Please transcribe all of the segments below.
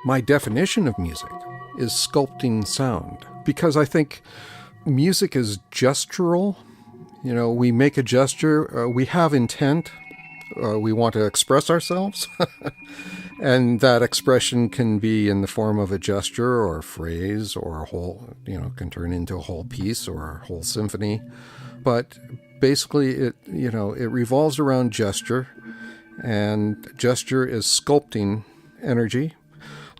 My definition of music is sculpting sound, because I think music is gestural. We make a gesture, we have intent, we want to express ourselves, and that expression can be in the form of a gesture or a phrase or a whole, can turn into a whole piece or a whole symphony. But basically it revolves around gesture, and gesture is sculpting energy.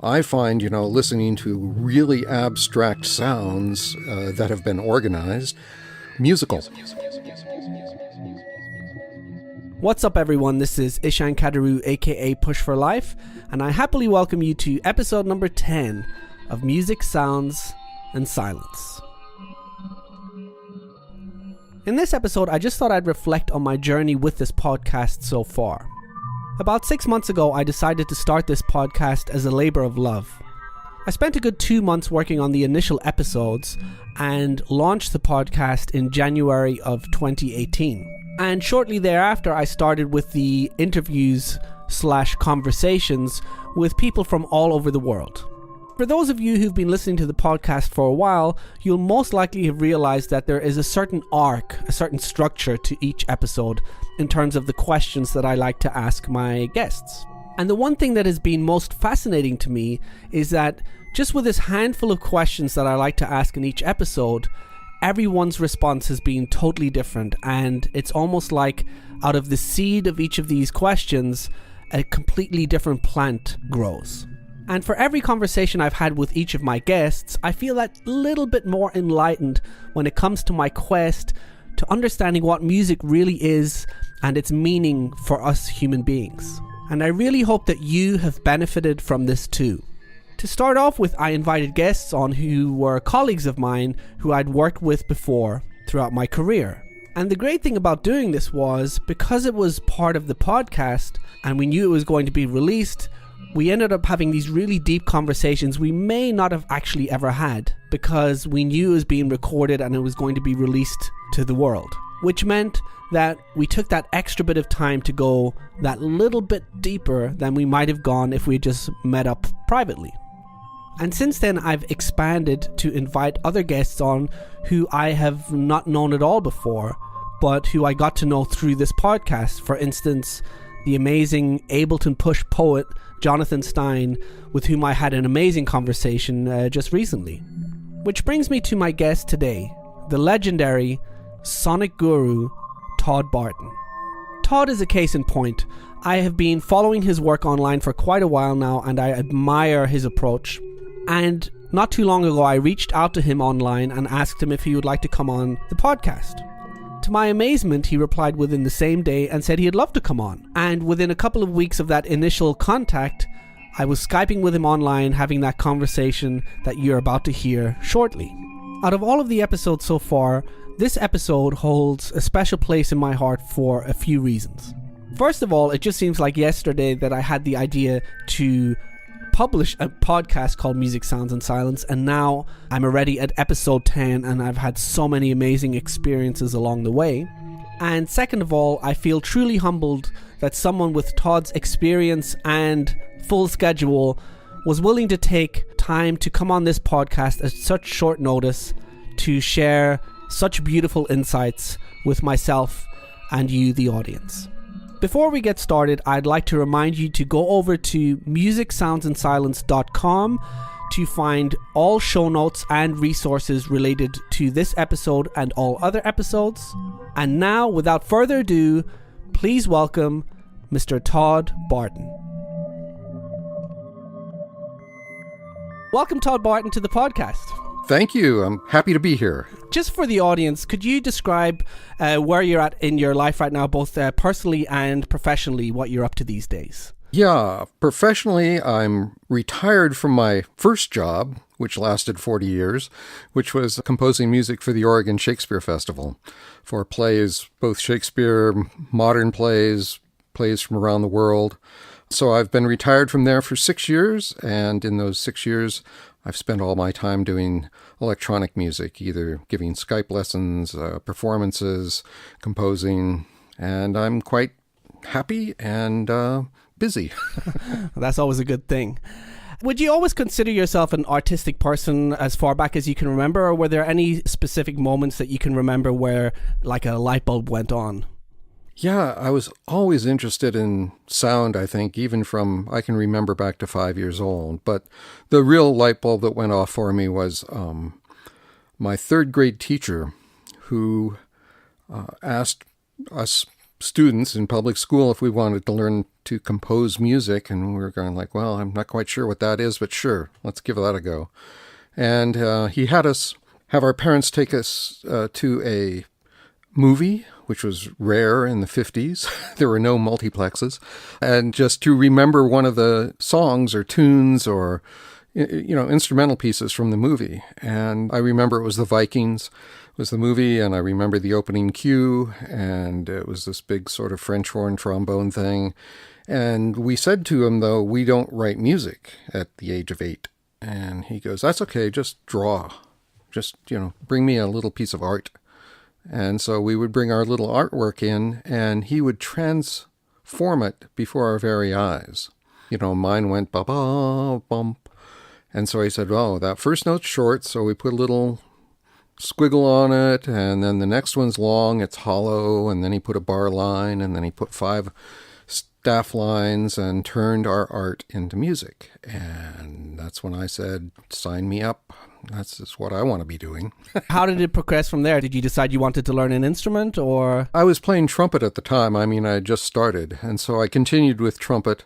I find, listening to really abstract sounds that have been organized, musical. What's up, everyone? This is Eshan Kadaru, aka Push for Life, and I happily welcome you to episode number 10 of Music, Sounds, and Silence. In this episode, I just thought I'd reflect on my journey with this podcast so far. About 6 months ago, I decided to start this podcast as a labor of love. I spent a good 2 months working on the initial episodes and launched the podcast in January of 2018. And shortly thereafter, I started with the interviews/conversations with people from all over the world. For those of you who've been listening to the podcast for a while, you'll most likely have realized that there is a certain arc, a certain structure to each episode in terms of the questions that I like to ask my guests. And the one thing that has been most fascinating to me is that just with this handful of questions that I like to ask in each episode, everyone's response has been totally different, and it's almost like out of the seed of each of these questions, a completely different plant grows. And for every conversation I've had with each of my guests, I feel that little bit more enlightened when it comes to my quest to understanding what music really is and its meaning for us human beings. And I really hope that you have benefited from this too. To start off with, I invited guests on who were colleagues of mine who I'd worked with before throughout my career. And the great thing about doing this was, because it was part of the podcast and we knew it was going to be released, we ended up having these really deep conversations we may not have actually ever had, because we knew it was being recorded and it was going to be released to the world. Which meant that we took that extra bit of time to go that little bit deeper than we might have gone if we just met up privately. And since then, I've expanded to invite other guests on who I have not known at all before, but who I got to know through this podcast. For instance, the amazing Ableton Push poet, Jonathan Stein, with whom I had an amazing conversation just recently. Which brings me to my guest today, the legendary sonic guru, Todd Barton. Todd is a case in point. I have been following his work online for quite a while now, and I admire his approach. And not too long ago, I reached out to him online and asked him if he would like to come on the podcast. To my amazement, he replied within the same day and said he'd love to come on. And within a couple of weeks of that initial contact, I was Skyping with him online, having that conversation that you're about to hear shortly. Out of all of the episodes so far, this episode holds a special place in my heart for a few reasons. First of all, it just seems like yesterday that I had the idea to publish a podcast called Music, Sounds, and Silence, and now I'm already at episode 10 and I've had so many amazing experiences along the way. And second of all, I feel truly humbled that someone with Todd's experience and full schedule was willing to take time to come on this podcast at such short notice to share such beautiful insights with myself and you, the audience. Before we get started, I'd like to remind you to go over to musicsoundsandsilence.com to find all show notes and resources related to this episode and all other episodes. And now, without further ado, please welcome Mr. Todd Barton. Welcome, Todd Barton, to the podcast. Thank you. I'm happy to be here. Just for the audience, could you describe where you're at in your life right now, both personally and professionally, what you're up to these days? Yeah, professionally, I'm retired from my first job, which lasted 40 years, which was composing music for the Oregon Shakespeare Festival for plays, both Shakespeare, modern plays, plays from around the world. So I've been retired from there for 6 years, and in those 6 years, I've spent all my time doing electronic music, either giving Skype lessons, performances, composing, and I'm quite happy and busy. That's always a good thing. Would you always consider yourself an artistic person as far back as you can remember, or were there any specific moments that you can remember where like a light bulb went on? Yeah, I was always interested in sound, I think, even from, I can remember back to 5 years old. But the real light bulb that went off for me was my third grade teacher who asked us students in public school if we wanted to learn to compose music. And we were going like, well, I'm not quite sure what that is, but sure, let's give that a go. And he had us have our parents take us to a movie, which was rare in the 50s. There were no multiplexes. And just to remember one of the songs or tunes or, instrumental pieces from the movie. And I remember it was The Vikings was the movie, and I remember the opening cue, and it was this big sort of French horn trombone thing. And we said to him, though, we don't write music at the age of 8. And he goes, that's okay, just draw. Just, bring me a little piece of art. And so we would bring our little artwork in, and he would transform it before our very eyes. Mine went ba-ba, bump. And so he said, oh, that first note's short, so we put a little squiggle on it, and then the next one's long, it's hollow, and then he put a bar line, and then he put 5 staff lines and turned our art into music. And that's when I said, sign me up. That's just what I want to be doing. How did it progress from there? Did you decide you wanted to learn an instrument, or? I was playing trumpet at the time. I mean, I had just started. And so I continued with trumpet.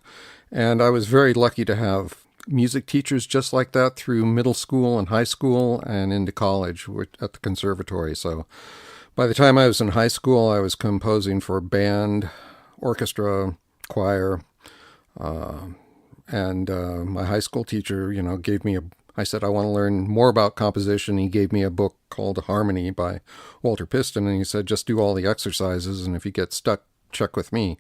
And I was very lucky to have music teachers just like that through middle school and high school and into college at the conservatory. So by the time I was in high school, I was composing for band, orchestra, choir. And my high school teacher, gave me I said, I want to learn more about composition. He gave me a book called Harmony by Walter Piston, and he said, just do all the exercises, and if you get stuck, check with me.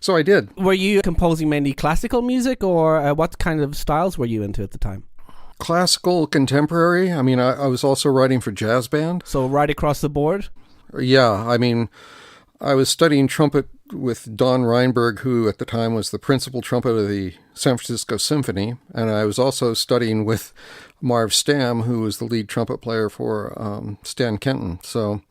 So I did. Were you composing mainly classical music, or what kind of styles were you into at the time? Classical, contemporary. I mean, I was also writing for jazz band. So right across the board? Yeah, I mean, I was studying trumpet with Don Reinberg, who at the time was the principal trumpet of the San Francisco Symphony. And I was also studying with Marv Stamm, who was the lead trumpet player for Stan Kenton. So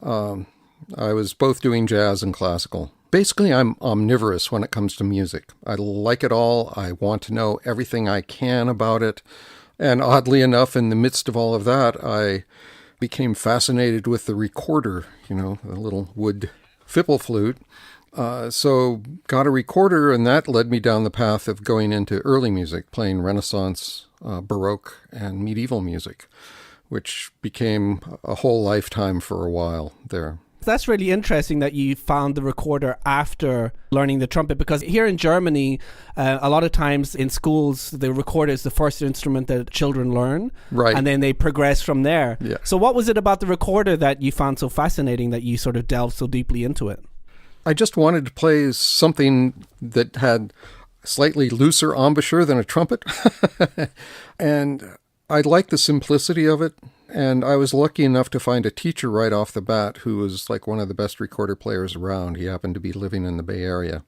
I was both doing jazz and classical. Basically, I'm omnivorous when it comes to music. I like it all. I want to know everything I can about it. And oddly enough, in the midst of all of that, I became fascinated with the recorder, the little wood fipple flute. So got a recorder, and that led me down the path of going into early music, playing Renaissance, Baroque, and medieval music, which became a whole lifetime for a while there. That's really interesting that you found the recorder after learning the trumpet, because here in Germany, a lot of times in schools, the recorder is the first instrument that children learn, right, and then they progress from there. Yeah. So what was it about the recorder that you found so fascinating that you sort of delved so deeply into it? I just wanted to play something that had slightly looser embouchure than a trumpet, and I liked the simplicity of it. And I was lucky enough to find a teacher right off the bat who was like one of the best recorder players around. He happened to be living in the Bay Area.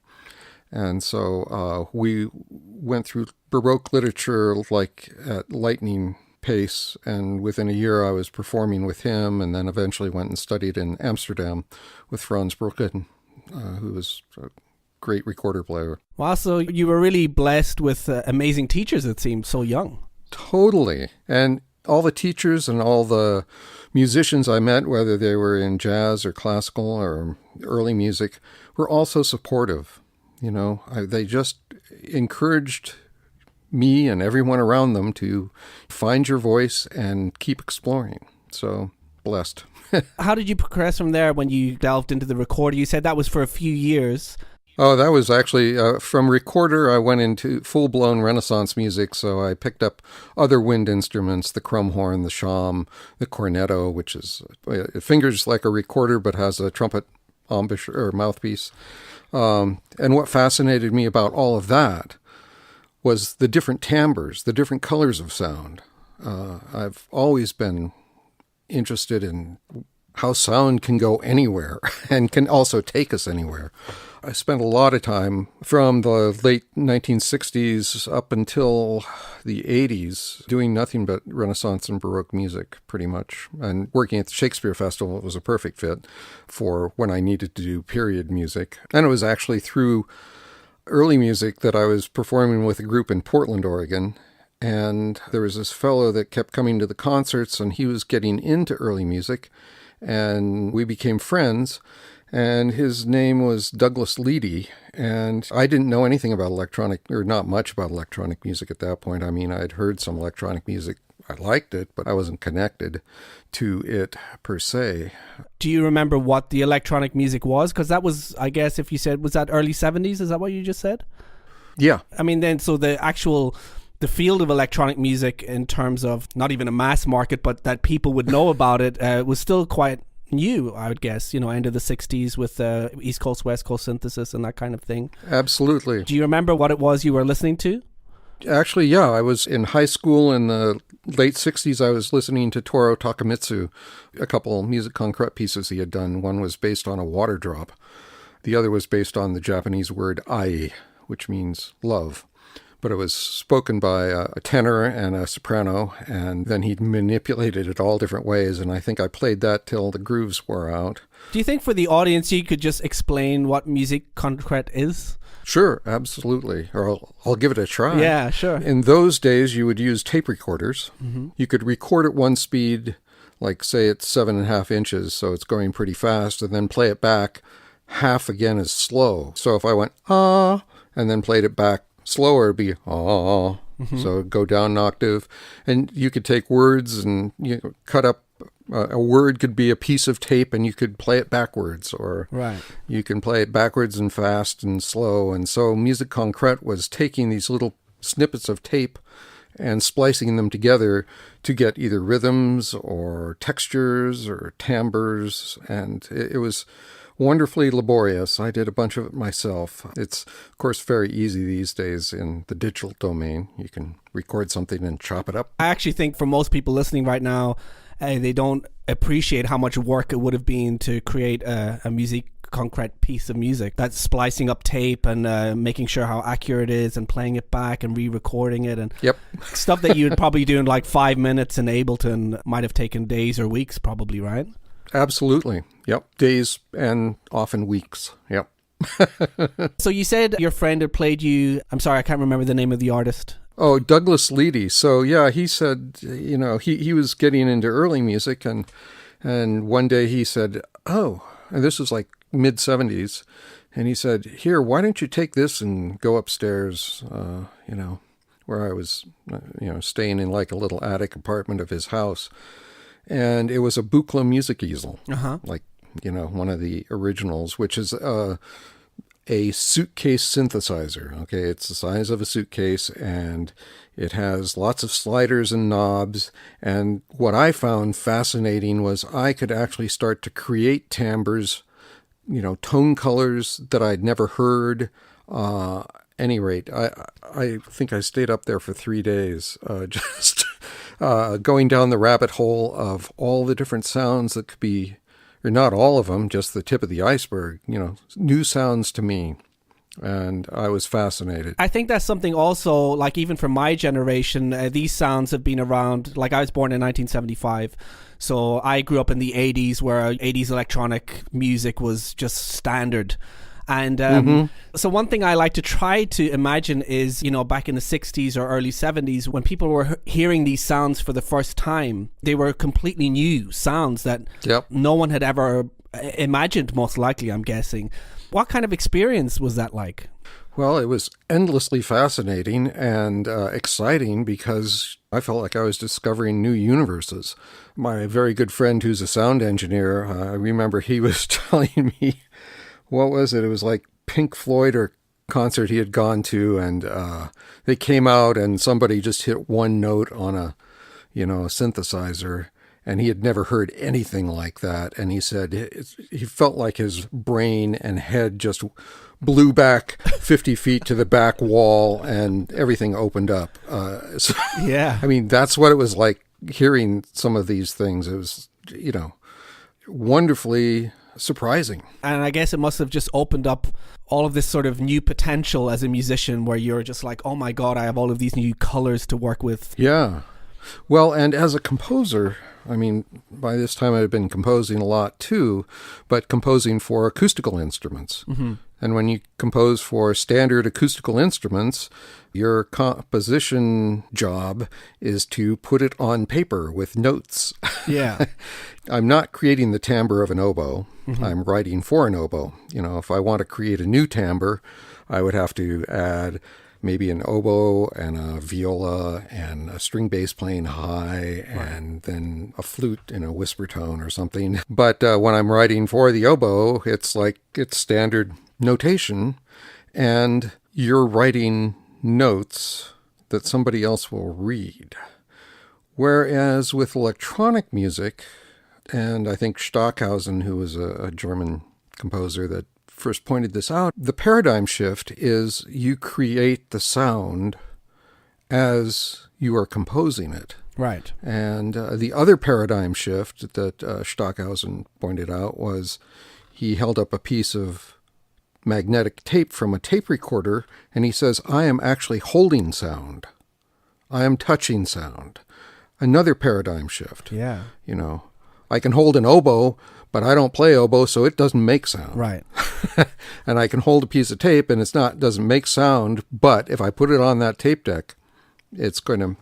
And so we went through Baroque literature like at lightning pace. And within a year, I was performing with him, and then eventually went and studied in Amsterdam with Frans Brücken, who was a great recorder player. Wow, so you were really blessed with amazing teachers, it seems, so young. Totally. And all the teachers and all the musicians I met, whether they were in jazz or classical or early music, were also supportive. They just encouraged me and everyone around them to find your voice and keep exploring. So blessed. How did you progress from there when you delved into the recorder? You said that was for a few years. Oh, that was actually, from recorder, I went into full-blown Renaissance music, so I picked up other wind instruments, the crumhorn, the shawm, the cornetto, which is, it fingers like a recorder but has a trumpet embouchure or mouthpiece. And what fascinated me about all of that was the different timbres, the different colors of sound. I've always been interested in how sound can go anywhere and can also take us anywhere. I spent a lot of time from the late 1960s up until the 80s doing nothing but Renaissance and Baroque music, pretty much. And working at the Shakespeare Festival was a perfect fit for when I needed to do period music. And it was actually through early music that I was performing with a group in Portland, Oregon. And there was this fellow that kept coming to the concerts, and he was getting into early music. And we became friends. And his name was Douglas Leedy, and I didn't know anything about electronic, or not much about electronic music at that point. I mean, I'd heard some electronic music. I liked it, but I wasn't connected to it per se. Do you remember what the electronic music was? Because that was, I guess, if you said, was that early 70s? Is that what you just said? Yeah. I mean, then, so the field of electronic music in terms of not even a mass market, but that people would know about it, was still quite new, I would guess, end of the 60s with East Coast, West Coast synthesis and that kind of thing. Absolutely. Do you remember what it was you were listening to? Actually, yeah. I was in high school in the late 60s. I was listening to Toru Takemitsu, a couple musique concrète pieces he had done. One was based on a water drop. The other was based on the Japanese word ai, which means love. But it was spoken by a tenor and a soprano, and then he manipulated it all different ways, and I think I played that till the grooves wore out. Do you think for the audience you could just explain what musique concrète is? Sure, absolutely. Or I'll give it a try. Yeah, sure. In those days, you would use tape recorders. Mm-hmm. You could record at one speed, like say it's 7.5 inches, so it's going pretty fast, and then play it back half again as slow. So if I went, ah, and then played it back slower, it'd be ah, so it'd go down an octave. And you could take words and cut up. A word could be a piece of tape, and you could play it backwards, or right. You can play it backwards and fast and slow. And so musique concrète was taking these little snippets of tape and splicing them together to get either rhythms or textures or timbres, and it was wonderfully laborious. I did a bunch of it myself. It's, of course, very easy these days in the digital domain. You can record something and chop it up. I actually think for most people listening right now, they don't appreciate how much work it would have been to create a musique concrète piece of music. That's splicing up tape and making sure how accurate it is and playing it back and re-recording it and yep. Stuff that you'd probably do in like 5 minutes in Ableton might have taken days or weeks probably, right? Absolutely. Yep. Days and often weeks. Yep. So you said your friend had played you, I'm sorry, I can't remember the name of the artist. Oh, Douglas Leedy. So yeah, he said, he was getting into early music, and one day he said, oh, and this was like mid-70s, and he said, here, why don't you take this and go upstairs, where I was, staying in like a little attic apartment of his house. And it was a Buchla music easel, like, one of the originals, which is a suitcase synthesizer. Okay, it's the size of a suitcase, and it has lots of sliders and knobs. And what I found fascinating was I could actually start to create timbres, tone colors that I'd never heard. Any rate, I think I stayed up there for 3 days, just going down the rabbit hole of all the different sounds that could be, or not all of them, just the tip of the iceberg, new sounds to me. And I was fascinated. I think that's something also, like even for my generation, these sounds have been around. Like I was born in 1975. So I grew up in the 80s where 80s electronic music was just standard. And so one thing I like to try to imagine is, back in the 60s or early 70s, when people were hearing these sounds for the first time, they were completely new sounds that no one had ever imagined, most likely, I'm guessing. What kind of experience was that like? Well, it was endlessly fascinating and exciting because I felt like I was discovering new universes. My very good friend who's a sound engineer, I remember he was telling me, what was it? It was like Pink Floyd or concert he had gone to, and they came out and somebody just hit one note on a synthesizer, and he had never heard anything like that. And he said he felt like his brain and head just blew back 50 feet to the back wall and everything opened up. Yeah. I mean, that's what it was like hearing some of these things. It was, wonderfully surprising. And I guess it must have just opened up all of this sort of new potential as a musician where you're just like, oh my God, I have all of these new colors to work with. Yeah. Well, and as a composer, I mean, by this time I'd been composing a lot too, but composing for acoustical instruments. Mm-hmm. And when you compose for standard acoustical instruments, your composition job is to put it on paper with notes. Yeah. I'm not creating the timbre of an oboe. Mm-hmm. I'm writing for an oboe. You know, if I want to create a new timbre, I would have to add maybe an oboe and a viola and a string bass playing high, and then a flute in a whisper tone or something. But when I'm writing for the oboe, it's standard notation, and you're writing notes that somebody else will read. Whereas with electronic music, and I think Stockhausen, who was a German composer that first pointed this out, the paradigm shift is you create the sound as you are composing it. Right. And the other paradigm shift that Stockhausen pointed out was he held up a piece of magnetic tape from a tape recorder, and he says, I am actually holding sound. I am touching sound. Another paradigm shift. Yeah. You know, I can hold an oboe, but I don't play oboe, so it doesn't make sound. Right. And I can hold a piece of tape, and doesn't make sound, but if I put it on that tape deck, it's going to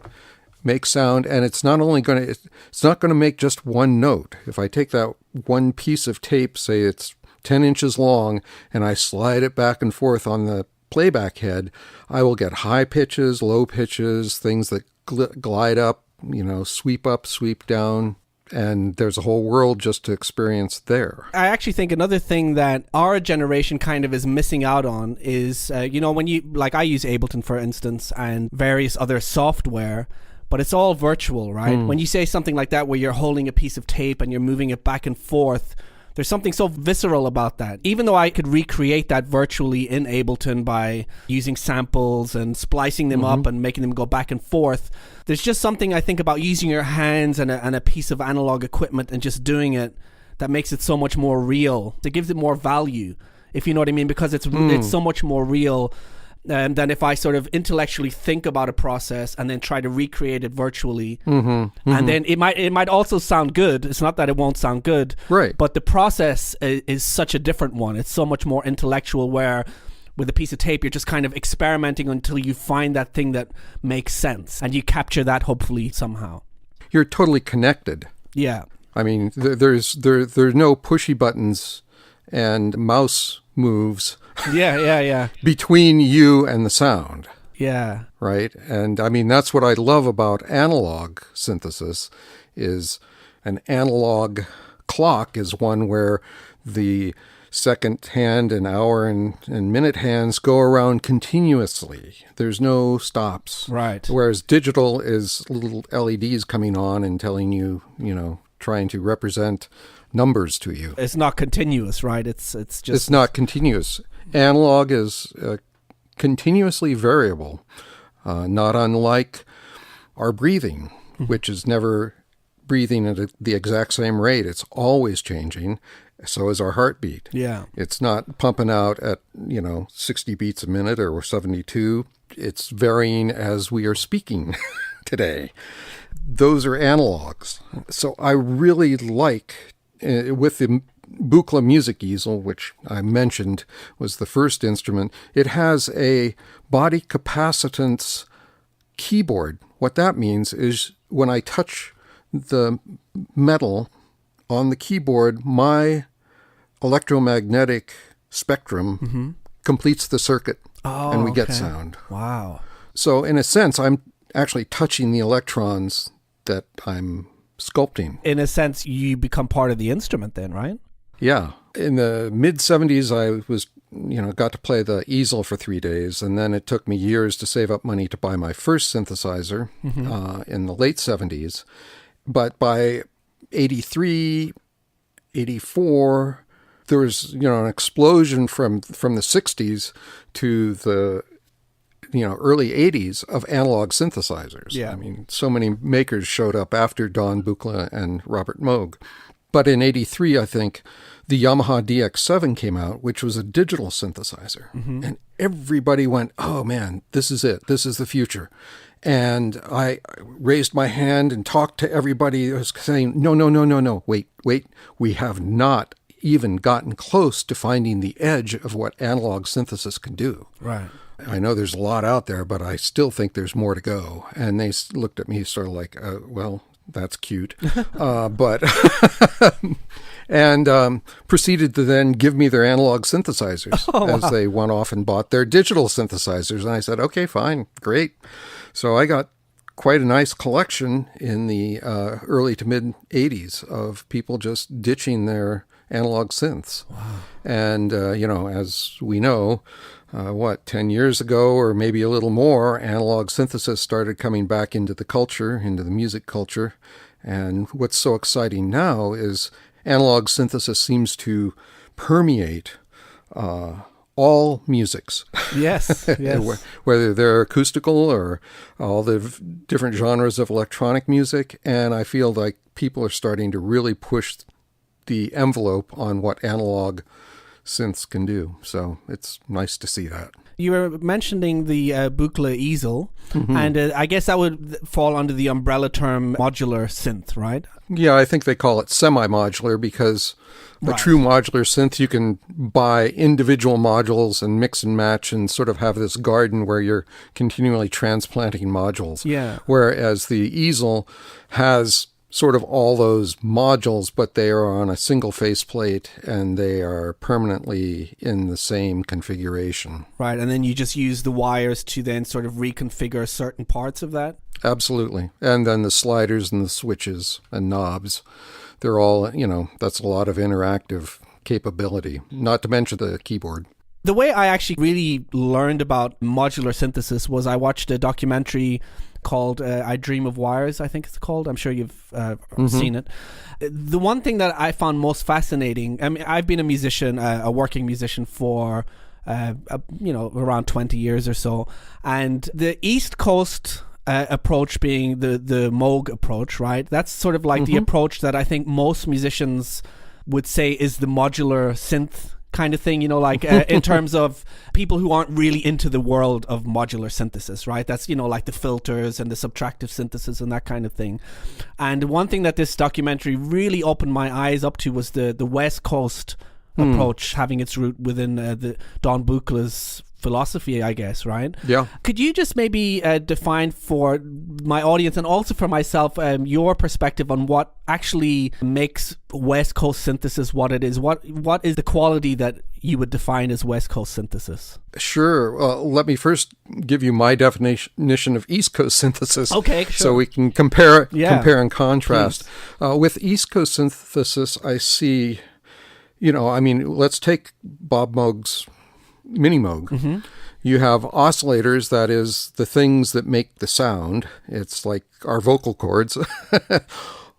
make sound, and it's not going to make just one note. If I take that one piece of tape, say it's 10 inches long, and I slide it back and forth on the playback head, I will get high pitches, low pitches, things that glide up, sweep up, sweep down, and there's a whole world just to experience there. I actually think another thing that our generation kind of is missing out on is, when you, like I use Ableton, for instance, and various other software, but it's all virtual, right? When you say something like that where you're holding a piece of tape and you're moving it back and forth, there's something so visceral about that. Even though I could recreate that virtually in Ableton by using samples and splicing them up and making them go back and forth, there's just something I think about using your hands and a piece of analog equipment and just doing it that makes it so much more real. That gives it more value, if you know what I mean, because it's so much more real than if I sort of intellectually think about a process and then try to recreate it virtually. And then it might also sound good. It's not that it won't sound good, right? But the process is such a different one. It's so much more intellectual, where with a piece of tape, you're just kind of experimenting until you find that thing that makes sense, and you capture that hopefully somehow. You're totally connected. Yeah. I mean, there's no pushy buttons and mouse moves. Yeah. between you and the sound. Yeah. Right? And I mean, that's what I love about analog synthesis, is an analog clock is one where the second hand and hour and minute hands go around continuously. There's no stops. Right. Whereas digital is little LEDs coming on and telling you, trying to represent numbers to you. It's not continuous, right? It's just... It's not continuous. Analog is continuously variable, not unlike our breathing, which is never breathing at the exact same rate. It's always changing. So is our heartbeat. Yeah. It's not pumping out at, 60 beats a minute or 72. It's varying as we are speaking today. Those are analogs. So I really like, with the Buchla music easel, which I mentioned was the first instrument, it has a body capacitance keyboard. What that means is when I touch the metal on the keyboard, my electromagnetic spectrum completes the circuit, and we get sound. Wow. So in a sense, I'm actually touching the electrons that I'm sculpting. In a sense, you become part of the instrument then, right? Yeah. In the mid-'70s, I was, got to play the easel for 3 days, and then it took me years to save up money to buy my first synthesizer in the late 70s. But by 83, 84, there was, an explosion from the 60s to the early 80s of analog synthesizers. Yeah. I mean, so many makers showed up after Don Buchla and Robert Moog. But in 83, I think, the Yamaha DX7 came out, which was a digital synthesizer. And everybody went, oh man, this is it. This is the future. And I raised my hand and talked to everybody who was saying, no, wait. We have not even gotten close to finding the edge of what analog synthesis can do. Right. I know there's a lot out there, but I still think there's more to go. And they looked at me sort of like, well, that's cute. But and proceeded to then give me their analog synthesizers as they went off and bought their digital synthesizers. And I said, okay, fine, great. So I got quite a nice collection in the early to mid 80s of people just ditching their analog synths. Wow. And, as we know, 10 years ago or maybe a little more, analog synthesis started coming back into the culture, into the music culture. And what's so exciting now is analog synthesis seems to permeate all musics. Yes. Whether they're acoustical or all the different genres of electronic music. And I feel like people are starting to really push the envelope on what analog synths can do. So it's nice to see that. You were mentioning the Buchla easel, and I guess that would fall under the umbrella term modular synth, right? Yeah, I think they call it semi-modular because a true modular synth, you can buy individual modules and mix and match and sort of have this garden where you're continually transplanting modules. Yeah. Whereas the easel has sort of all those modules, but they are on a single faceplate and they are permanently in the same configuration. Right, and then you just use the wires to then sort of reconfigure certain parts of that? Absolutely. And then the sliders and the switches and knobs, they're all, that's a lot of interactive capability, not to mention the keyboard. The way I actually really learned about modular synthesis was I watched a documentary called I Dream of Wires, I think it's called. I'm sure you've seen it. The one thing that I found most fascinating, I mean, I've been a musician, a working musician for, around 20 years or so. And the East Coast approach being the Moog approach, right? That's sort of like the approach that I think most musicians would say is the modular synth kind of thing, in terms of people who aren't really into the world of modular synthesis, right? That's, like the filters and the subtractive synthesis and that kind of thing. And one thing that this documentary really opened my eyes up to was the West Coast approach, having its root within the Don Buchla's philosophy, I guess, right? Yeah. Could you just maybe define for my audience and also for myself your perspective on what actually makes West Coast synthesis what it is? What is the quality that you would define as West Coast synthesis? Sure. Let me first give you my definition of East Coast synthesis. Okay, sure. So we can compare and contrast. With East Coast synthesis, I see, let's take Bob Moog's Mini Moog. You have oscillators, that is the things that make the sound. It's like our vocal cords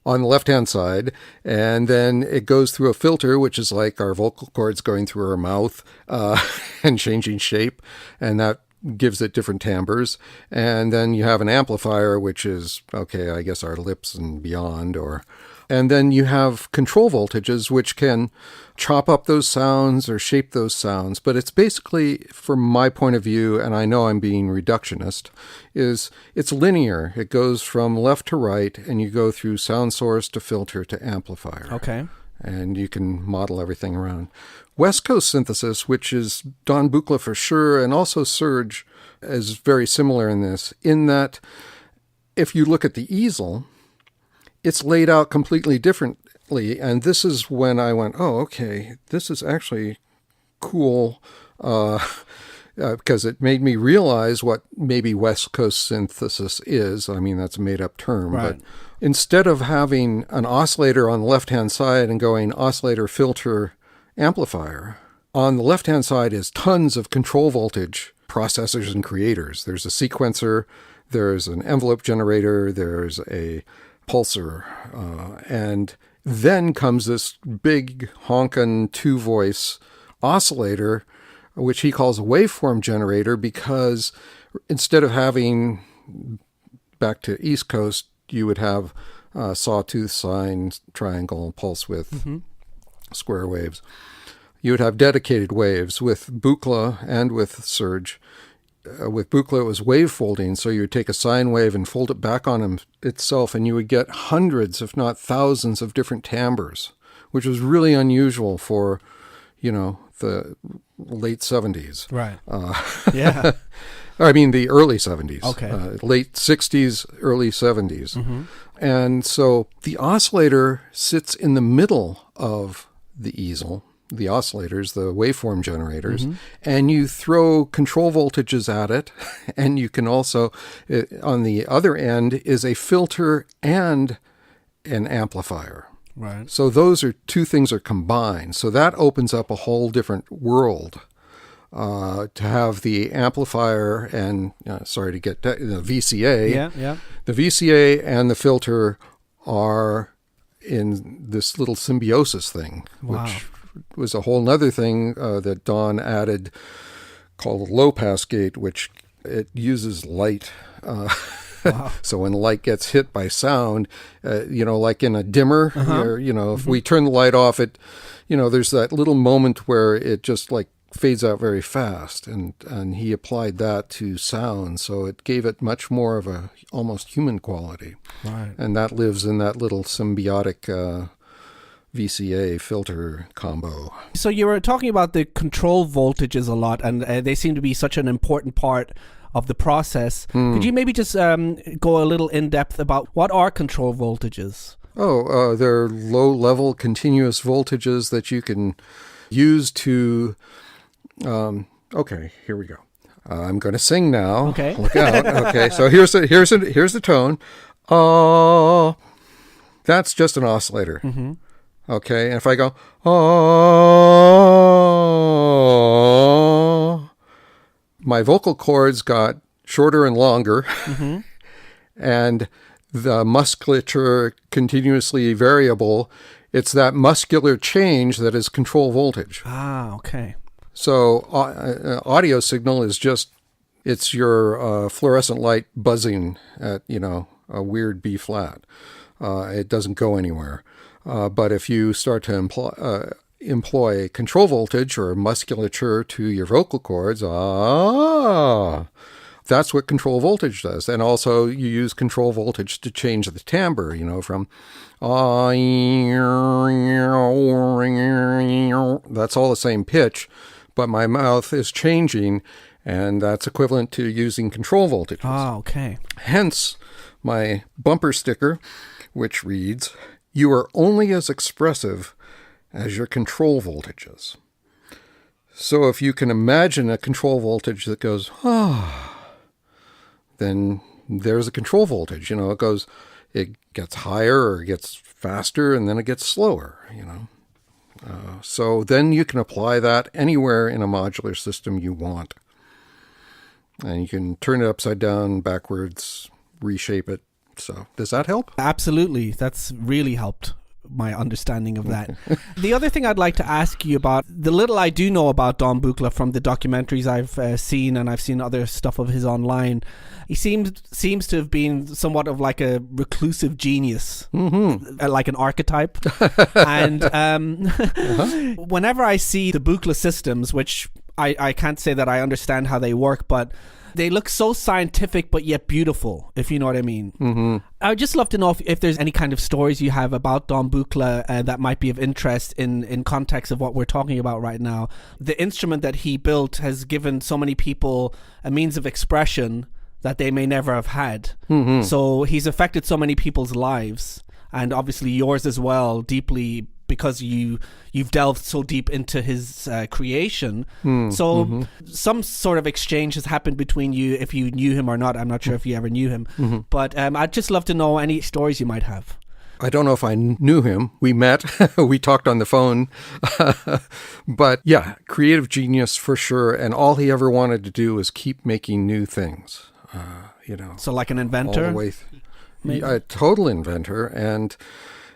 on the left-hand side. And then it goes through a filter, which is like our vocal cords going through our mouth and changing shape. And that gives it different timbres. And then you have an amplifier, which is, I guess our lips and beyond, and then you have control voltages, which can chop up those sounds or shape those sounds. But it's basically, from my point of view, and I know I'm being reductionist, it's linear. It goes from left to right, and you go through sound source to filter to amplifier. Okay. And you can model everything around. West Coast synthesis, which is Don Buchla for sure, and also Serge, is very similar in this, in that if you look at the easel, it's laid out completely differently. And this is when I went, this is actually cool, because it made me realize what maybe West Coast synthesis is. I mean, that's a made-up term. Right. But instead of having an oscillator on the left-hand side and going oscillator, filter, amplifier, on the left-hand side is tons of control voltage processors and creators. There's a sequencer, there's an envelope generator, there's a pulsar, and then comes this big honkin' two-voice oscillator, which he calls a waveform generator, because instead of having, back to East Coast, you would have sawtooth, sine, triangle, pulse width, square waves. You would have dedicated waves with Buchla and with Surge. With Buchla, it was wave folding, so you would take a sine wave and fold it back on itself, and you would get hundreds, if not thousands, of different timbres, which was really unusual for, the late 70s. Right. Yeah. I mean, the early 70s. Okay. Late 60s, early 70s. And so the oscillator sits in the middle of the easel, the oscillators, the waveform generators, and you throw control voltages at it. And you can also, on the other end, is a filter and an amplifier. Right. So those two things are combined. So that opens up a whole different world. To have the amplifier and, sorry to get the VCA. Yeah. The VCA and the filter are in this little symbiosis thing, which was a whole nother thing that Don added called a low pass gate, which it uses light. So when light gets hit by sound, like in a dimmer, where, if we turn the light off, there's that little moment where it just like fades out very fast, and he applied that to sound, so it gave it much more of a almost human quality. Right. And that lives in that little symbiotic VCA filter combo. So you were talking about the control voltages a lot, and they seem to be such an important part of the process. Could you maybe just go a little in depth about what are control voltages? They're low-level continuous voltages that you can use to okay, here we go. I'm going to sing now. Okay. Look out. Okay, so here's the tone. That's just an oscillator. Okay, and if I go my vocal cords got shorter and longer, and the musculature continuously variable. It's that muscular change that is control voltage. Okay. So audio signal is it's your fluorescent light buzzing at, a weird B flat. It doesn't go anywhere. But if you start to employ control voltage or musculature to your vocal cords, that's what control voltage does. And also you use control voltage to change the timbre, from that's all the same pitch, but my mouth is changing, and that's equivalent to using control voltages. Okay. Hence my bumper sticker, which reads, "You are only as expressive as your control voltages." So if you can imagine a control voltage that goes, then there's a control voltage. It gets higher or it gets faster, and then it gets slower, So then you can apply that anywhere in a modular system you want. And you can turn it upside down, backwards, reshape it. So does that help? Absolutely. That's really helped my understanding of that. The other thing I'd like to ask you about, the little I do know about Don Buchla from the documentaries I've seen, and I've seen other stuff of his online, he seems to have been somewhat of like a reclusive genius, like an archetype. And whenever I see the Buchla systems, which I can't say that I understand how they work, but they look so scientific but yet beautiful, if you know what I mean. I would just love to know if there's any kind of stories you have about Don Buchla that might be of interest in context of what we're talking about right now. The instrument that he built has given so many people a means of expression that they may never have had. So he's affected so many people's lives, and obviously yours as well, deeply, because you've delved so deep into his creation. Some sort of exchange has happened between you, if you knew him or not. I'm not sure if you ever knew him. But I'd just love to know any stories you might have. I don't know if I knew him. We met. We talked on the phone. But yeah, creative genius for sure. And all he ever wanted to do was keep making new things. So like an inventor? All the way a total inventor. And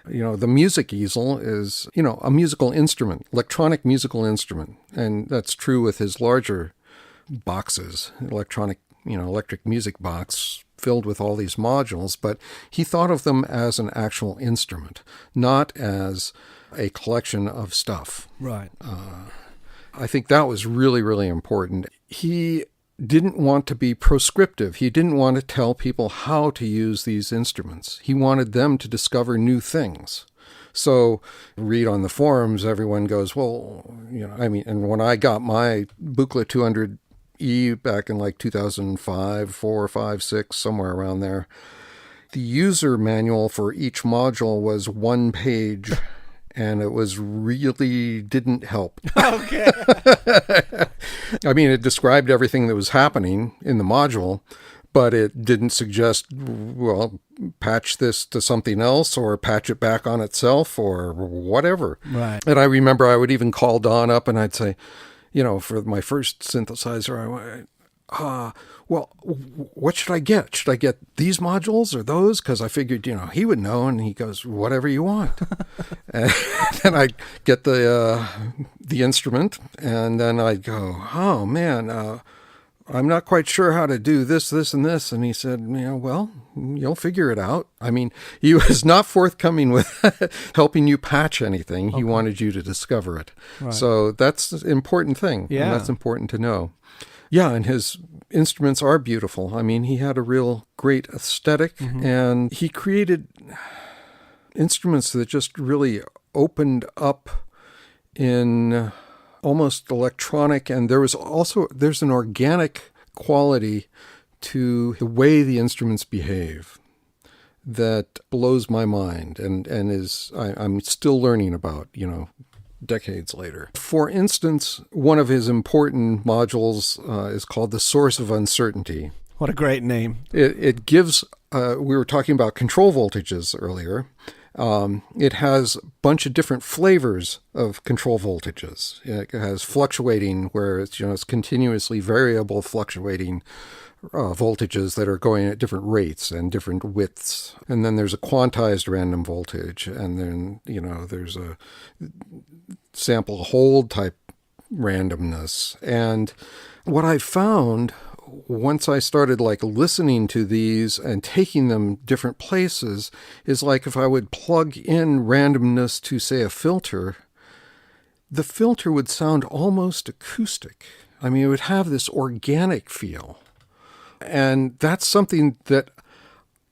the music easel is, a musical instrument, electronic musical instrument. And that's true with his larger boxes, electronic electric music box filled with all these modules, but he thought of them as an actual instrument, not as a collection of stuff. Right. I think that was really, really important. He didn't want to be prescriptive. He didn't want to tell people how to use these instruments. He wanted them to discover new things. So read on the forums, everyone goes, well, and when I got my Buchla 200E back in like 2005, 4, 5, 6, somewhere around there, the user manual for each module was 1 page, and it really didn't help. Okay. It described everything that was happening in the module, but it didn't suggest, well, patch this to something else or patch it back on itself or whatever. Right. And I remember I would even call Don up and I'd say, for my first synthesizer, well, what should I get? Should I get these modules or those? Because I figured, he would know. And he goes, whatever you want. And then I get the instrument, and then I'd go, oh man, I'm not quite sure how to do this, and this. And he said, well, you'll figure it out. He was not forthcoming with helping you patch anything. He wanted you to discover it. Right. So that's an important thing. Yeah. And that's important to know. Yeah, and his instruments are beautiful. He had a real great aesthetic, and he created instruments that just really opened up in almost electronic, and there's an organic quality to the way the instruments behave that blows my mind and I'm still learning about, decades later. For instance, one of his important modules is called the Source of Uncertainty. What a great name. It gives, we were talking about control voltages earlier. It has a bunch of different flavors of control voltages. It has fluctuating, where it's continuously variable fluctuating voltages that are going at different rates and different widths. And then there's a quantized random voltage. And then, there's a sample hold type randomness. And what I found once I started listening to these and taking them different places is like if I would plug in randomness to, say, a filter, the filter would sound almost acoustic. It would have this organic feel. And that's something that,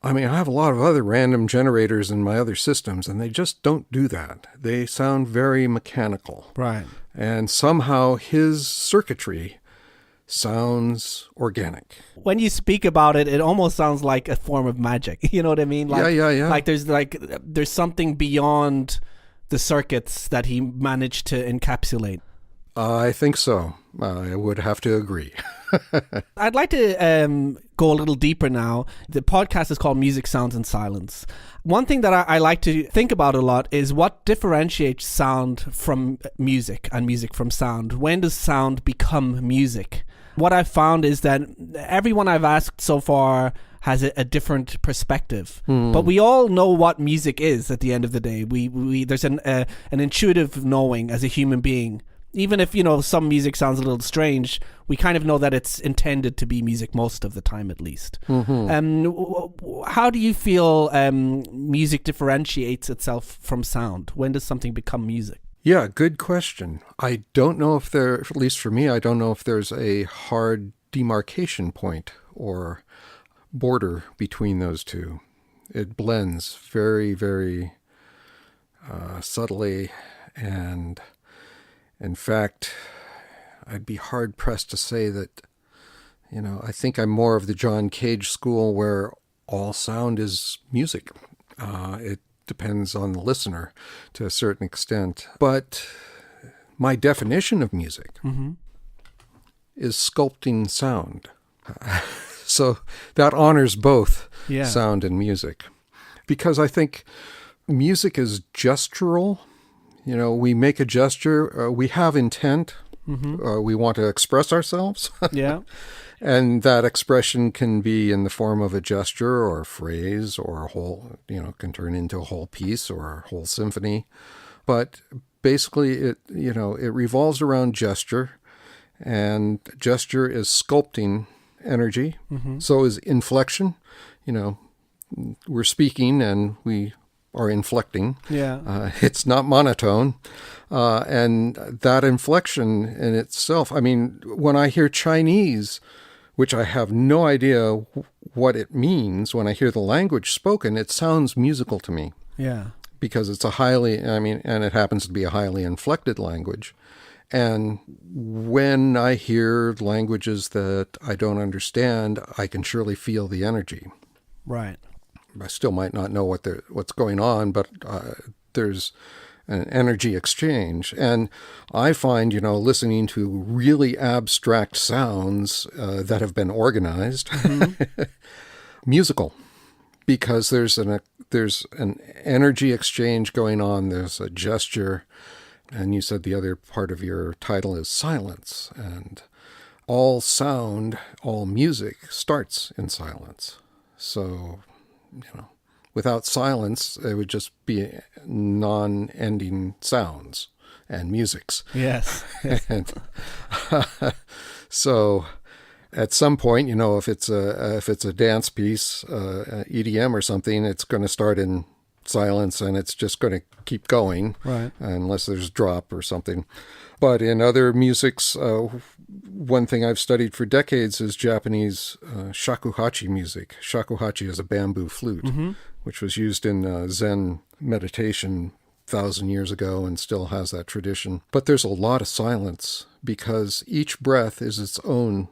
I have a lot of other random generators in my other systems, and they just don't do that. They sound very mechanical. Right. And somehow his circuitry sounds organic. When you speak about it, it almost sounds like a form of magic. You know what I mean? Yeah. Like there's something beyond the circuits that he managed to encapsulate. I think so. I would have to agree. I'd like to go a little deeper now. The podcast is called Music, Sounds and Silence. One thing that I like to think about a lot is what differentiates sound from music and music from sound. When does sound become music? What I've found is that everyone I've asked so far has a different perspective. But we all know what music is at the end of the day. There's an intuitive knowing as a human being. Even if, some music sounds a little strange, we kind of know that it's intended to be music most of the time, at least. How do you feel music differentiates itself from sound? When does something become music? Yeah, good question. I don't know if at least for me, I don't know if there's a hard demarcation point or border between those two. It blends very, very subtly, and in fact, I'd be hard-pressed to say that, I think I'm more of the John Cage school where all sound is music. It depends on the listener to a certain extent. But my definition of music is sculpting sound. So that honors both sound and music. Because I think music is gestural. We make a gesture, we have intent, we want to express ourselves. Yeah. And that expression can be in the form of a gesture or a phrase or a whole, can turn into a whole piece or a whole symphony. But basically it revolves around gesture, and gesture is sculpting energy. So is inflection. You know, we're speaking and we are inflecting. Yeah. It's not monotone. And that inflection in itself, I mean, when I hear Chinese, which I have no idea what it means, when I hear the language spoken, it sounds musical to me. Yeah. Because it's and it happens to be a highly inflected language. And when I hear languages that I don't understand, I can surely feel the energy. Right. I still might not know what's going on, but there's an energy exchange. And I find, listening to really abstract sounds that have been organized, musical, because there's an energy exchange going on. There's a gesture. And you said the other part of your title is silence. And all sound, all music starts in silence. So, without silence, it would just be non-ending sounds and musics. Yes. And, so at some point, if it's a dance piece, EDM or something, it's going to start in silence and it's just going to keep going, right? Unless there's drop or something. But in other musics, one thing I've studied for decades is Japanese shakuhachi music. Shakuhachi is a bamboo flute, which was used in Zen meditation 1,000 years ago and still has that tradition. But there's a lot of silence because each breath is its own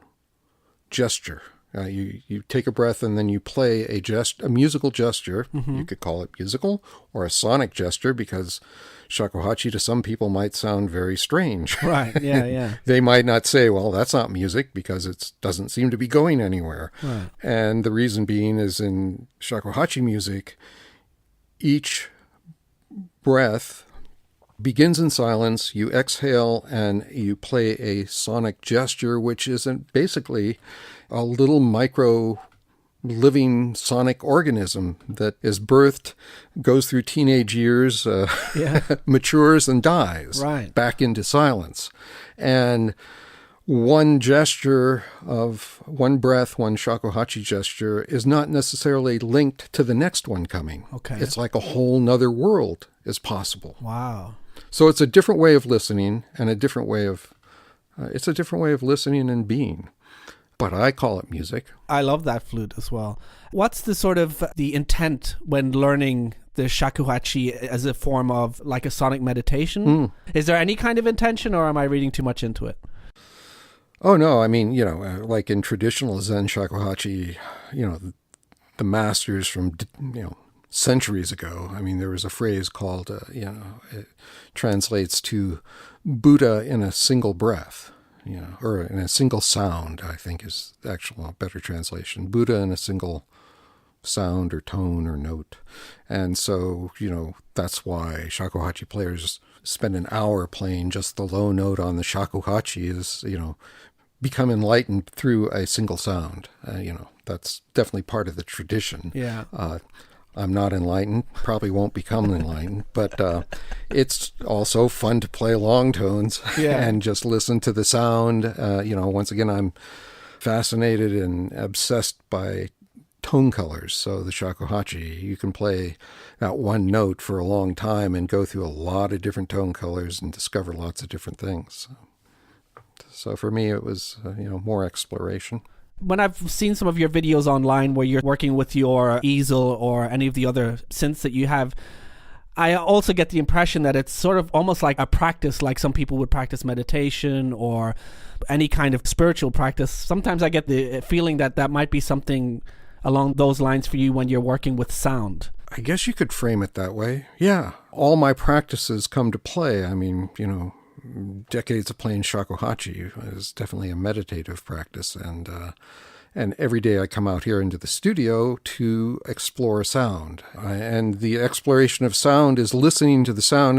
gesture. You take a breath and then you play a musical gesture. You could call it musical or a sonic gesture because shakuhachi to some people might sound very strange. Right, yeah. They might not say, well, that's not music because it doesn't seem to be going anywhere. Right. And the reason being is in shakuhachi music, each breath begins in silence, you exhale, and you play a sonic gesture, which isn't basically a little micro living sonic organism that is birthed, goes through teenage years, matures and dies back into silence. And one gesture of one breath, one shakuhachi gesture is not necessarily linked to the next one coming. Okay. It's like a whole nother world is possible. Wow. So it's a different way of listening and it's a different way of listening and being. But I call it music. I love that flute as well. What's the sort of the intent when learning the shakuhachi as a form of like a sonic meditation? Is there any kind of intention or am I reading too much into it? Oh, no. I mean, like in traditional Zen shakuhachi, the masters from, centuries ago, I mean, there was a phrase called, it translates to Buddha in a single breath. Or in a single sound, I think is the actual better translation. Buddha in a single sound or tone or note. And so, that's why shakuhachi players spend an hour playing just the low note on the shakuhachi is, become enlightened through a single sound. That's definitely part of the tradition. Yeah. I'm not enlightened, probably won't become enlightened, but it's also fun to play long tones and just listen to the sound. Once again, I'm fascinated and obsessed by tone colors. So the shakuhachi, you can play that one note for a long time and go through a lot of different tone colors and discover lots of different things. So for me, it was, more exploration. When I've seen some of your videos online where you're working with your easel or any of the other synths that you have, I also get the impression that it's sort of almost like a practice, like some people would practice meditation or any kind of spiritual practice. Sometimes I get the feeling that might be something along those lines for you when you're working with sound. I guess you could frame it that way. Yeah. All my practices come to play. I mean, decades of playing shakuhachi is definitely a meditative practice, and every day I come out here into the studio to explore sound, and the exploration of sound is listening to the sound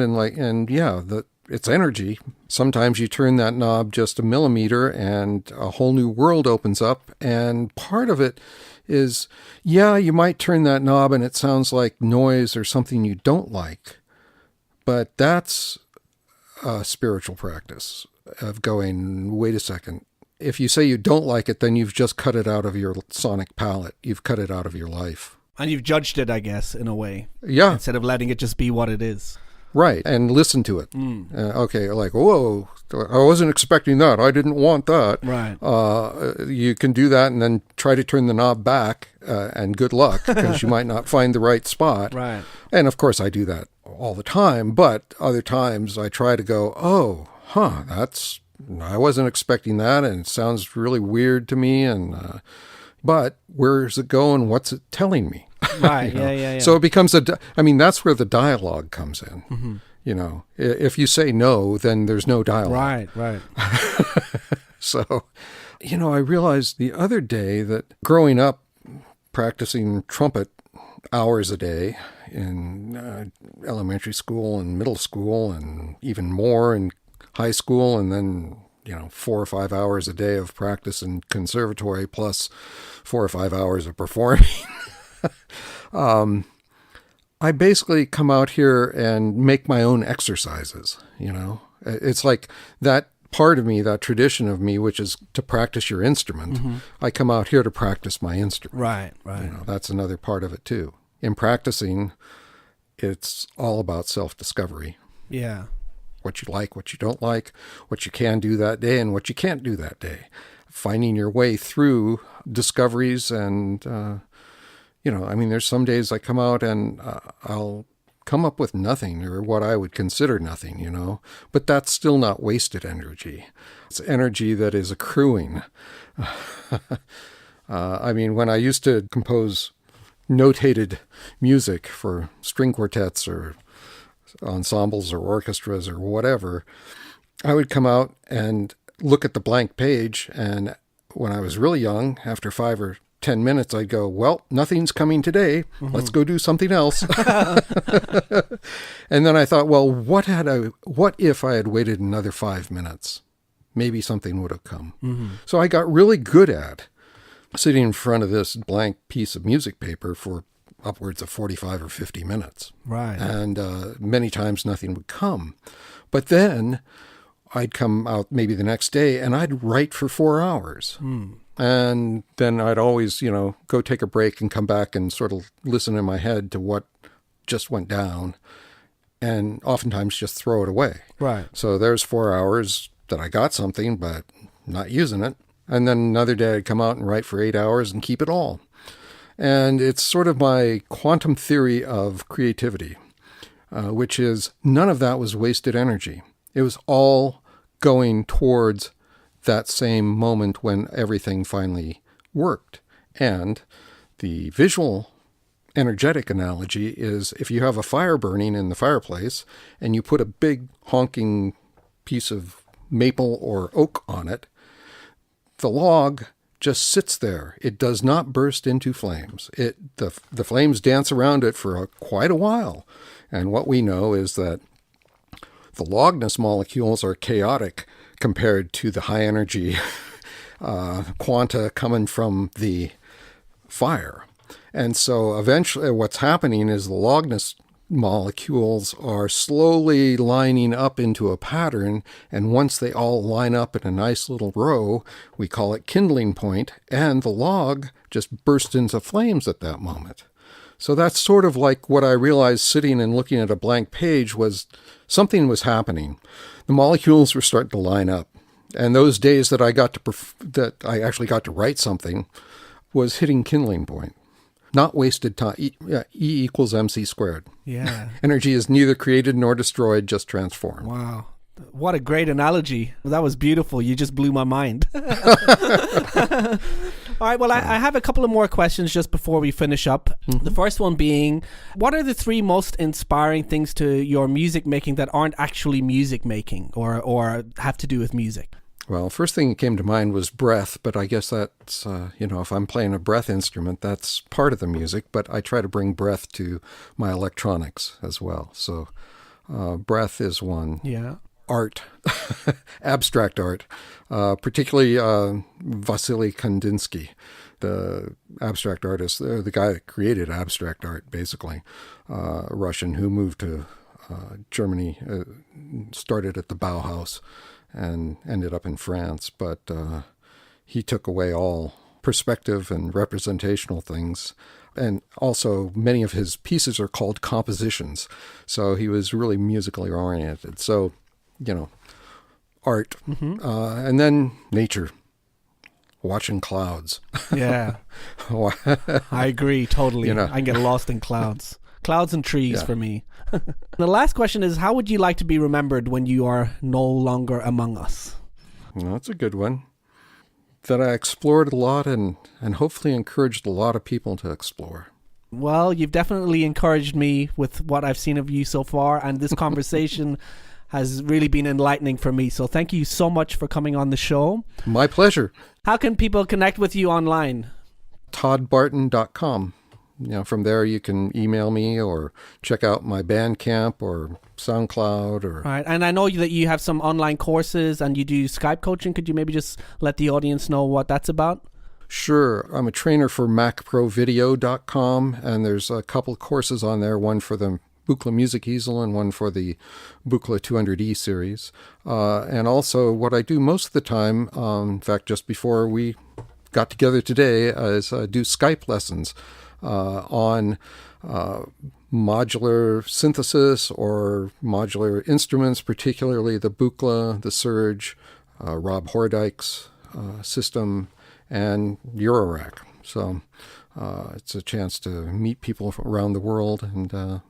it's energy. Sometimes you turn that knob just a millimeter and a whole new world opens up, and part of it is, you might turn that knob and it sounds like noise or something you don't like, but that's a spiritual practice of going, wait a second, if you say you don't like it, then you've just cut it out of your sonic palette. You've cut it out of your life. And you've judged it, I guess, in a way. Yeah. Instead of letting it just be what it is. Right. And listen to it. Okay. Like, whoa, I wasn't expecting that. I didn't want that. Right. You can do that and then try to turn the knob back, and good luck, because you might not find the right spot. Right. And of course I do that all the time, but other times I try to go, I wasn't expecting that, and it sounds really weird to me, and but where's it going? What's it telling me? Right. Yeah. So it becomes that's where the dialogue comes in. Mm-hmm. If you say no, then there's no dialogue. Right. So, I realized the other day that growing up practicing trumpet hours a day in elementary school and middle school, and even more in high school, and then 4 or 5 hours a day of practice in conservatory, plus 4 or 5 hours of performing. I basically come out here and make my own exercises. It's like that part of me, that tradition of me, which is to practice your instrument. Mm-hmm. I come out here to practice my instrument. Right. That's another part of it too. In practicing, it's all about self-discovery. Yeah. What you like, what you don't like, what you can do that day and what you can't do that day. Finding your way through discoveries and, there's some days I come out and I'll come up with nothing, or what I would consider nothing, but that's still not wasted energy. It's energy that is accruing. When I used to compose notated music for string quartets or ensembles or orchestras or whatever, I would come out and look at the blank page, and when I was really young, after 5 or 10 minutes, I'd go, well, nothing's coming today. Mm-hmm. Let's go do something else. And then I thought, well, what if I had waited another 5 minutes? Maybe something would have come. Mm-hmm. So I got really good at sitting in front of this blank piece of music paper for upwards of 45 or 50 minutes. Right. And many times nothing would come. But then I'd come out maybe the next day and I'd write for 4 hours. And then I'd always, go take a break and come back and sort of listen in my head to what just went down, and oftentimes just throw it away. Right. So there's 4 hours that I got something, but not using it. And then another day I'd come out and write for 8 hours and keep it all. And it's sort of my quantum theory of creativity, which is none of that was wasted energy. It was all going towards that same moment when everything finally worked. And the visual energetic analogy is, if you have a fire burning in the fireplace and you put a big honking piece of maple or oak on it, the log just sits there. It does not burst into flames. The flames dance around it for quite a while. And what we know is that the logness molecules are chaotic compared to the high energy quanta coming from the fire. And so eventually what's happening is the logness molecules are slowly lining up into a pattern, and once they all line up in a nice little row, we call it kindling point, and the log just bursts into flames at that moment. So that's sort of like what I realized sitting and looking at a blank page was something was happening. The molecules were starting to line up. And those days that I actually got to write something was hitting kindling point. Not wasted time. E equals MC squared. Yeah. Energy is neither created nor destroyed, just transformed. Wow. What a great analogy. That was beautiful. You just blew my mind. All right, well, I have a couple of more questions just before we finish up. Mm-hmm. The first one being, what are the 3 most inspiring things to your music making that aren't actually music making or have to do with music? Well, first thing that came to mind was breath, but I guess that's, if I'm playing a breath instrument, that's part of the music, but I try to bring breath to my electronics as well. So breath is one. Yeah. Art, abstract art, particularly Vasily Kandinsky, the abstract artist, the guy that created abstract art, basically, a Russian who moved to Germany, started at the Bauhaus and ended up in France. But he took away all perspective and representational things. And also, many of his pieces are called compositions. So he was really musically oriented. So, art. And then nature. Watching clouds. Yeah. I agree, totally. I can get lost in clouds. Clouds and trees for me. The last question is, how would you like to be remembered when you are no longer among us? Well, that's a good one. That I explored a lot and hopefully encouraged a lot of people to explore. Well, you've definitely encouraged me with what I've seen of you so far, and this conversation has really been enlightening for me. So thank you so much for coming on the show. My pleasure. How can people connect with you online? toddbarton.com. From there you can email me or check out my Bandcamp or SoundCloud. Right. And I know that you have some online courses and you do Skype coaching. Could you maybe just let the audience know what that's about? Sure. I'm a trainer for macprovideo.com, and there's a couple of courses on there, one for the Buchla Music Easel and one for the Buchla 200E series. And also what I do most of the time, in fact, just before we got together today, is do Skype lessons on modular synthesis or modular instruments, particularly the Buchla, the Surge, Rob Hordike's system, and Eurorack. So it's a chance to meet people around the world and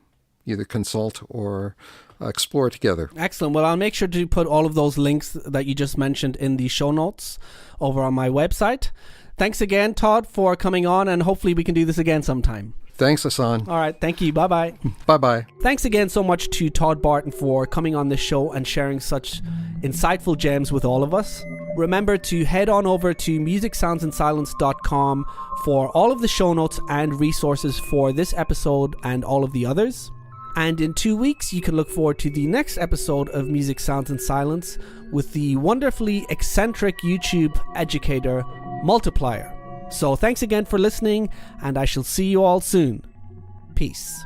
either consult or explore together. Excellent. Well, I'll make sure to put all of those links that you just mentioned in the show notes over on my website. Thanks again, Todd, for coming on, and hopefully we can do this again sometime. Thanks, Eshan. All right. Thank you. Bye-bye. Bye-bye. Thanks again so much to Todd Barton for coming on the show and sharing such insightful gems with all of us. Remember to head on over to musicsoundsandsilence.com for all of the show notes and resources for this episode and all of the others. And in 2 weeks, you can look forward to the next episode of Music Sounds and Silence with the wonderfully eccentric YouTube educator, Multiplier. So thanks again for listening, and I shall see you all soon. Peace.